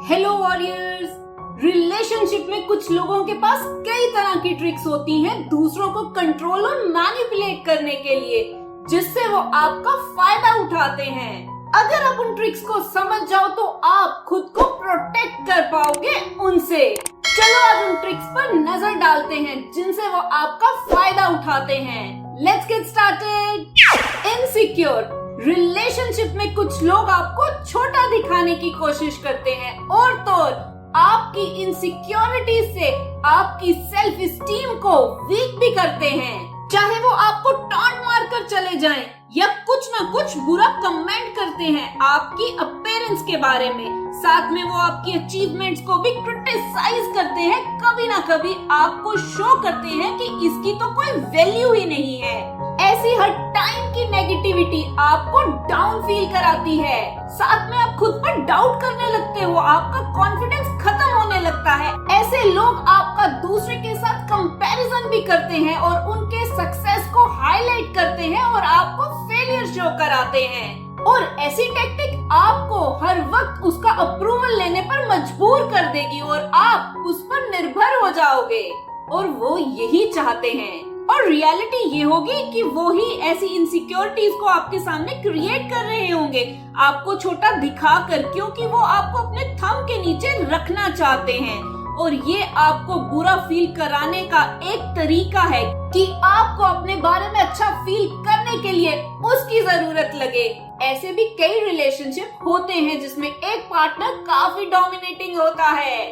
Hello warriors. Relationship में कुछ लोगों के पास कई तरह की ट्रिक्स होती हैं दूसरों को कंट्रोल और मैनिपुलेट करने के लिए, जिससे वो आपका फायदा उठाते हैं। अगर आप उन ट्रिक्स को समझ जाओ तो आप खुद को प्रोटेक्ट कर पाओगे उनसे। चलो आज उन ट्रिक्स पर नजर डालते हैं जिनसे वो आपका फायदा उठाते हैं। Let's get started. Insecure. Relationship में कुछ लोग आपको छोटा दिखाने की कोशिश करते हैं और तो आपकी इनसिक्योरिटी से आपकी सेल्फ स्टीम को वीक भी करते हैं। चाहे वो आपको टॉन्ट मारकर चले जाएं या कुछ ना कुछ बुरा कमेंट करते हैं आपकी अपीयरेंस के बारे में, साथ में वो आपकी अचीवमेंट्स को भी क्रिटिसाइज करते हैं। कभी ना कभी आपको शो करते हैं कि इसकी तो कोई वैल्यू ही नहीं है। ऐसी हर टाइम की नेगेटिविटी आपको डाउन फील कराती है, साथ में आप खुद पर डाउट करने लगते हो, आपका कॉन्फिडेंस खत्म होने लगता है। ऐसे लोग आपका दूसरे के साथ कंपैरिजन भी करते हैं और उनके सक्सेस को हाईलाइट करते हैं और आपको फेलियर शो कराते हैं। और ऐसी टेक्निक आपको हर वक्त उसका अप्रूवल लेने पर मजबूर कर देगी और आप उस पर निर्भर हो जाओगे। और वो यही चाहते हैं। और रियलिटी ये होगी कि वो ही ऐसी इनसिक्योरिटीज को आपके सामने क्रिएट कर रहे होंगे, आपको छोटा दिखाकर, क्योंकि वो आपको अपने थंब के नीचे रखना चाहते हैं। और ये आपको बुरा फील कराने का एक तरीका है कि आपको अपने बारे में अच्छा फील करने के लिए उसकी जरूरत लगे। ऐसे भी कई रिलेशनशिप होते हैं जिसमें एक पार्टनर काफी डोमिनेटिंग होता है।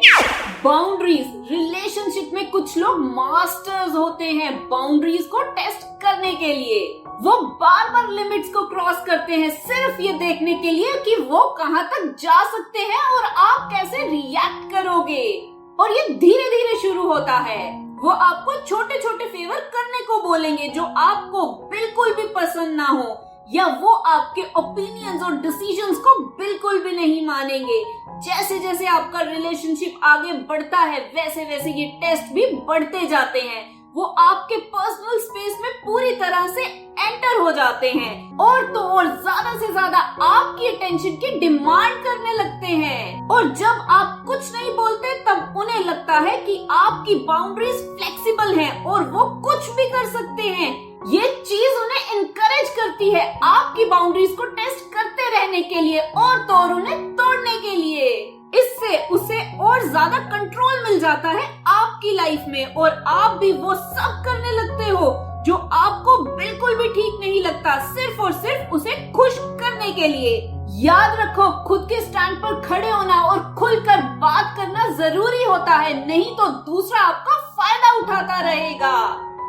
बाउंड्रीज। रिलेशनशिप में कुछ लोग मास्टर्स होते हैं बाउंड्रीज को टेस्ट करने के लिए। वो बार बार लिमिट्स को क्रॉस करते हैं सिर्फ ये देखने के लिए कि वो कहां तक जा सकते हैं और आप कैसे रिएक्ट करोगे। और ये धीरे धीरे शुरू होता है। वो आपको छोटे छोटे फेवर करने को बोलेंगे जो आपको बिल्कुल भी पसंद ना हो, या वो आपके ओपिनियंस और डिसीजंस को बिल्कुल भी नहीं मानेंगे। जैसे जैसे आपका रिलेशनशिप आगे बढ़ता है वैसे वैसे ये टेस्ट भी बढ़ते जाते हैं। वो आपके पर्सनल स्पेस में पूरी तरह से एंटर हो जाते हैं और तो और ज्यादा से ज्यादा आपकी अटेंशन की डिमांड करने लगते हैं। और जब आप कुछ नहीं बोलते तब उन्हें लगता है कि आपकी बाउंड्रीज फ्लेक्सिबल हैं और वो कुछ भी कर सकते हैं। ये चीज उन्हें इनकरेज करती है आपकी बाउंड्रीज को टेस्ट करते रहने के लिए और तो और उन्हें तोड़ने के लिए। इससे उसे और ज्यादा कंट्रोल मिल जाता है आपकी लाइफ में और आप भी वो सब करने लगते हो जो आपको बिल्कुल भी ठीक नहीं लगता, सिर्फ और सिर्फ उसे खुश करने के लिए। याद रखो, खुद के स्टैंड पर खड़े होना और खुलकर बात करना जरूरी होता है, नहीं तो दूसरा आपका फायदा उठाता रहेगा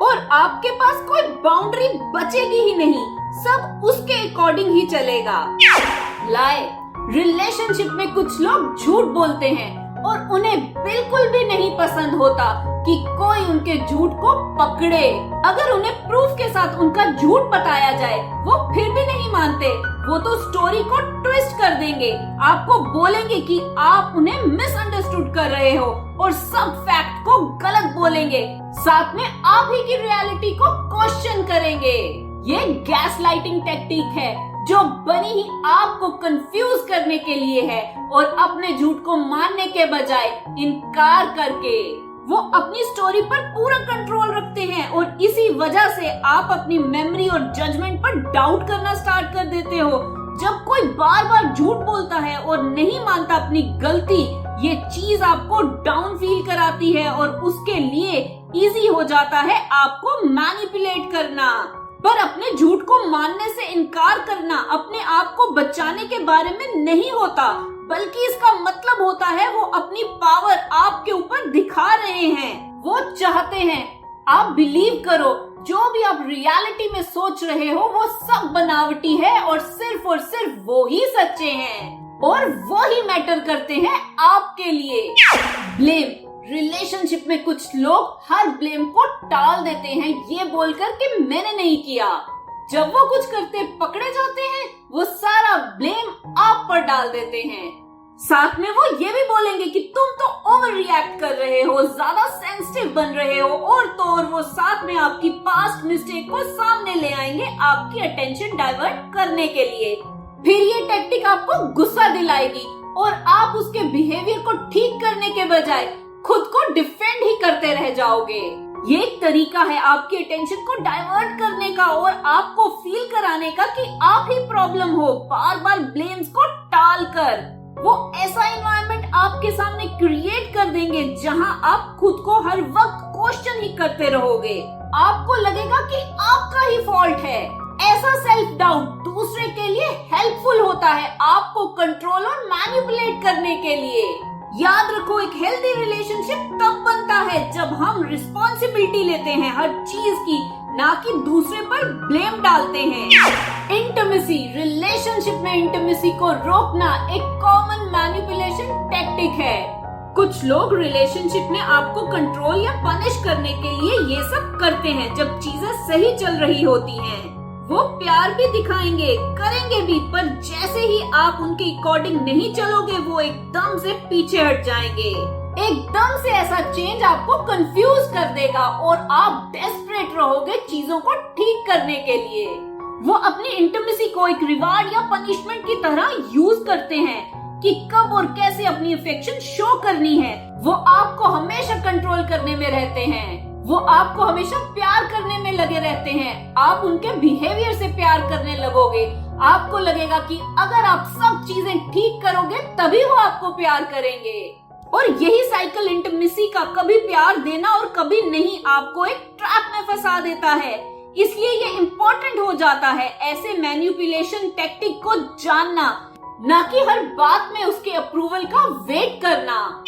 और आपके पास कोई बाउंड्री बचेगी ही नहीं, सब उसके अकॉर्डिंग ही चलेगा। लाए। रिलेशनशिप में कुछ लोग झूठ बोलते हैं और उन्हें बिल्कुल भी नहीं पसंद होता कि कोई उनके झूठ को पकड़े। अगर उन्हें प्रूफ के साथ उनका झूठ बताया जाए वो फिर भी नहीं मानते। वो तो स्टोरी को ट्विस्ट कर देंगे, आपको बोलेंगे कि आप उन्हें मिसअंडरस्टूड कर रहे हो और सब फैक्ट को गलत बोलेंगे, साथ में आप ही की रियलिटी को क्वेश्चन करेंगे। ये गैसलाइटिंग टेक्निक है जो बनी ही आपको कंफ्यूज करने के लिए है और अपने झूठ को मानने के बजाय इनकार करके वो अपनी स्टोरी पर पूरा कंट्रोल रखते हैं और इसी वजह से आप अपनी मेमोरी और जजमेंट पर डाउट करना स्टार्ट कर देते हो। जब कोई बार बार झूठ बोलता है और नहीं मानता अपनी गलती, ये चीज आपको डाउन फील कराती है और उसके लिए इजी हो जाता है आपको मैनिपुलेट करना। पर अपने झूठ को मानने से इनकार करना अपने आप को बचाने के बारे में नहीं होता, बल्कि इसका मतलब होता है वो अपनी पावर आपके ऊपर दिखा रहे हैं। वो चाहते हैं आप बिलीव करो जो भी आप रियलिटी में सोच रहे हो वो सब बनावटी है और सिर्फ वो ही सच्चे हैं और वो ही मैटर करते हैं आपके लिए। ब्लेम। रिलेशनशिप में कुछ लोग हर ब्लेम को टाल देते हैं ये बोलकर कि मैंने नहीं किया। जब वो कुछ करते पकड़े जाते हैं वो सारा ब्लेम आप पर डाल देते हैं। साथ में वो ये भी बोलेंगे कि तुम तो ओवर रिएक्ट कर रहे हो, ज्यादा सेंसिटिव बन रहे हो और तो और वो साथ में आपकी पास्ट मिस्टेक को सामने ले आएंगे आपकी अटेंशन डाइवर्ट करने के लिए। फिर ये टेक्निक आपको गुस्सा दिलाएगी और आप उसके बिहेवियर को ठीक करने के बजाय खुद को डिफेंड ही करते रह जाओगे। ये एक तरीका है आपकी अटेंशन को डाइवर्ट करने का और आपको फील कराने का कि आप ही प्रॉब्लम हो, बार बार ब्लेम्स को टालकर। वो ऐसा एनवायरनमेंट आपके सामने क्रिएट कर देंगे जहां आप खुद को हर वक्त क्वेश्चन ही करते रहोगे। आपको लगेगा कि आपका ही फॉल्ट है। ऐसा सेल्फ डाउट दूसरे के लिए हेल्पफुल होता है आपको कंट्रोल और मैनिपुलेट करने के लिए। याद रखो, एक हेल्दी रिलेशनशिप तब बनता है जब हम रिस्पॉन्सिबिलिटी लेते हैं हर चीज की, ना कि दूसरे पर ब्लेम डालते हैं। इंटीमेसी, रिलेशनशिप में इंटीमेसी को रोकना एक कॉमन मैनिपुलेशन टेक्निक है। कुछ लोग रिलेशनशिप में आपको कंट्रोल या पनिश करने के लिए ये सब करते हैं जब चीजें सही चल रही होती हैं। वो प्यार भी दिखाएंगे, करेंगे भी, पर जैसे ही आप उनके अकॉर्डिंग नहीं चलोगे वो एकदम से पीछे हट जाएंगे। एकदम से ऐसा चेंज आपको कंफ्यूज कर देगा और आप डेस्परेट रहोगे चीजों को ठीक करने के लिए। वो अपनी इंटीमेसी को एक रिवार्ड या पनिशमेंट की तरह यूज करते हैं कि कब और कैसे अपनी अफेक्शन शो करनी है। वो आपको हमेशा कंट्रोल करने में रहते हैं। वो आपको हमेशा प्यार करने में लगे रहते हैं। आप उनके बिहेवियर से प्यार करने लगोगे। आपको लगेगा कि अगर आप सब चीजें ठीक करोगे तभी वो आपको प्यार करेंगे। और यही साइकिल इंटीमेसी का, कभी प्यार देना और कभी नहीं, आपको एक ट्रैप में फंसा देता है। इसलिए ये इम्पोर्टेंट हो जाता है ऐसे मैनिपुलेशन टेक्निक को जानना, ना कि हर बात में उसके अप्रूवल का वेट करना।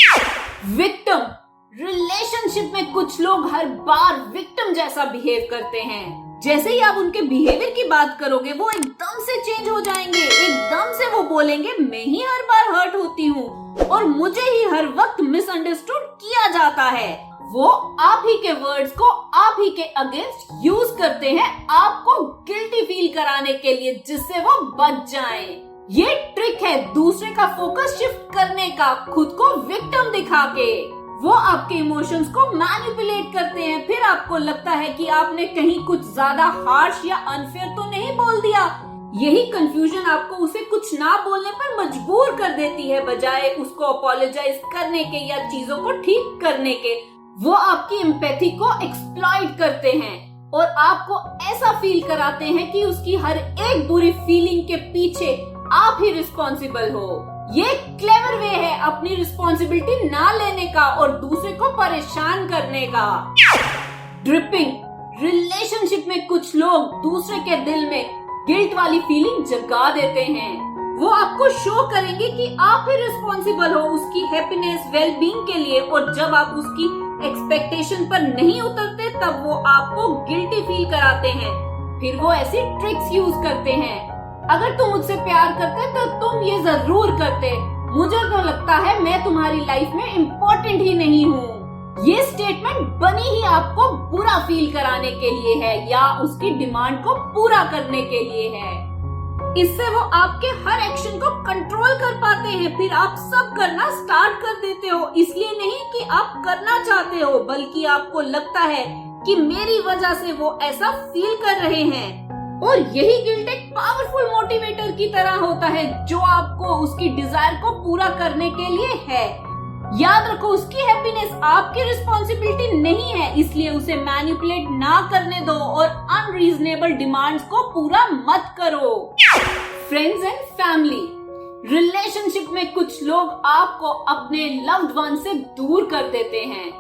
विक्टिम, रिलेशनशिप में कुछ लोग हर बार विक्टिम जैसा बिहेव करते हैं। जैसे ही आप उनके बिहेवियर की बात करोगे वो एकदम से चेंज हो जाएंगे। एकदम से वो बोलेंगे मैं ही हर बार हर्ट होती हूँ और मुझे ही हर वक्त मिसअंडरस्टूड किया जाता है। वो आप ही के वर्ड्स को आप ही के अगेंस्ट यूज करते हैं आपको गिल्टी फील कराने के लिए, जिससे वो बच जाएं। ये ट्रिक है दूसरे का फोकस शिफ्ट करने का, खुद को विक्टिम दिखा के। वो आपके इमोशंस को मैनिपुलेट करते हैं। फिर आपको लगता है कि आपने कहीं कुछ ज्यादा हार्श या अनफेयर तो नहीं बोल दिया। यही कंफ्यूजन आपको उसे कुछ ना बोलने पर मजबूर कर देती है, बजाय उसको अपोलोजाइज करने के या चीजों को ठीक करने के। वो आपकी एम्पैथी को एक्सप्लॉइट करते हैं और आपको ऐसा फील कराते हैं कि उसकी हर एक बुरी फीलिंग के पीछे आप ही रिस्पॉन्सिबल हो। ये क्लेवर वे है अपनी रिस्पॉन्सिबिलिटी ना लेने का और दूसरे को परेशान करने का। ड्रिपिंग, रिलेशनशिप में कुछ लोग दूसरे के दिल में गिल्ट वाली फीलिंग जगा देते हैं। वो आपको शो करेंगे कि आप ही रिस्पॉन्सिबल हो उसकी हैप्पीनेस, वेलबींग के लिए, और जब आप उसकी एक्सपेक्टेशन पर नहीं उतरते तब वो आपको गिल्टी फील कराते हैं। फिर वो ऐसी ट्रिक्स यूज करते हैं, अगर तुम मुझसे प्यार करते तो तुम ये जरूर करते, मुझे तो लगता है मैं तुम्हारी लाइफ में इम्पोर्टेंट ही नहीं हूँ। ये स्टेटमेंट बनी ही आपको बुरा फील कराने के लिए है या उसकी डिमांड को पूरा करने के लिए है। इससे वो आपके हर एक्शन को कंट्रोल कर पाते हैं। फिर आप सब करना स्टार्ट कर देते हो, इसलिए नहीं कि आप करना चाहते हो, बल्कि आपको लगता है कि मेरी वजह से वो ऐसा फील कर रहे हैं। और यही गिल्ट एक पावरफुल मोटिवेटर की तरह होता है जो आपको उसकी डिजायर को पूरा करने के लिए है। याद रखो, उसकी हैप्पीनेस आपकी रिस्पॉन्सिबिलिटी नहीं है, इसलिए उसे मैनिपुलेट ना करने दो और अनरीजनेबल डिमांड्स को पूरा मत करो। फ्रेंड्स एंड फैमिली, रिलेशनशिप में कुछ लोग आपको अपने लव्ड वन से दूर कर देते हैं।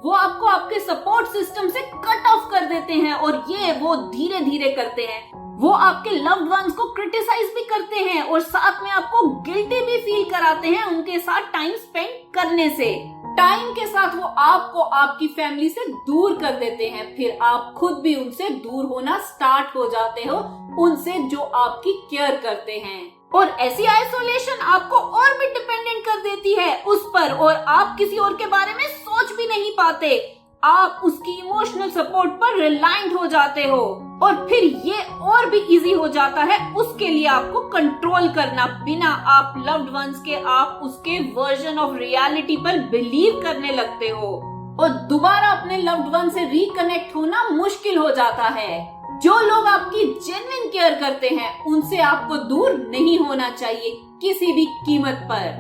वो आपको आपके सपोर्ट सिस्टम से कट ऑफ कर देते हैं और ये वो धीरे धीरे करते हैं। वो आपके लव्ड वंस को क्रिटिसाइज भी करते हैं और साथ में आपको गिल्टी भी फील कराते हैं उनके साथ टाइम स्पेंड करने से। टाइम के साथ वो आपको आपकी फैमिली से दूर कर देते हैं। फिर आप खुद भी उनसे दूर होना स्टार्ट हो जाते हो, उनसे जो आपकी केयर करते हैं। और ऐसी आइसोलेशन आपको और भी डिपेंडेंट कर देती है उस पर और आप किसी और के बारे में सोच भी नहीं पाते। आप उसकी इमोशनल सपोर्ट पर रिलायंट हो जाते हो और फिर ये और भी इजी हो जाता है उसके लिए आपको कंट्रोल करना। बिना आप लव्ड वंस के आप उसके वर्जन ऑफ रियलिटी पर बिलीव करने लगते हो और दोबारा अपने लव्ड वन से रिकनेक्ट होना मुश्किल हो जाता है। जो लोग आपकी जेन्युइन केयर करते हैं उनसे आपको दूर नहीं होना चाहिए किसी भी कीमत पर।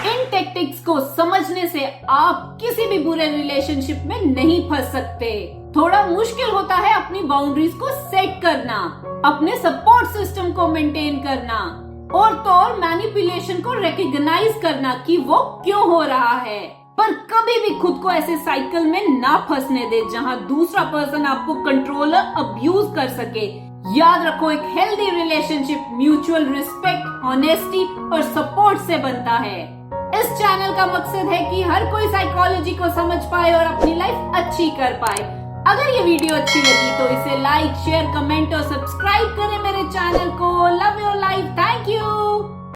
इन टेक्टिक्स को समझने से आप किसी भी बुरे रिलेशनशिप में नहीं फंस सकते। थोड़ा मुश्किल होता है अपनी बाउंड्रीज को सेट करना, अपने सपोर्ट सिस्टम को मेंटेन करना और तो और मैनिपुलेशन को रिकॉग्नाइज करना कि वो क्यों हो रहा है। पर कभी भी खुद को ऐसे साइकिल में ना फंसने दे जहां दूसरा पर्सन आपको कंट्रोल और अब्यूज कर सके। याद रखो, एक healthy relationship mutual respect, honesty और सपोर्ट से बनता है। इस चैनल का मकसद है कि हर कोई साइकोलॉजी को समझ पाए और अपनी लाइफ अच्छी कर पाए। अगर ये वीडियो अच्छी लगी तो इसे लाइक, शेयर, कमेंट और सब्सक्राइब करें मेरे चैनल को। Love your life. Thank you.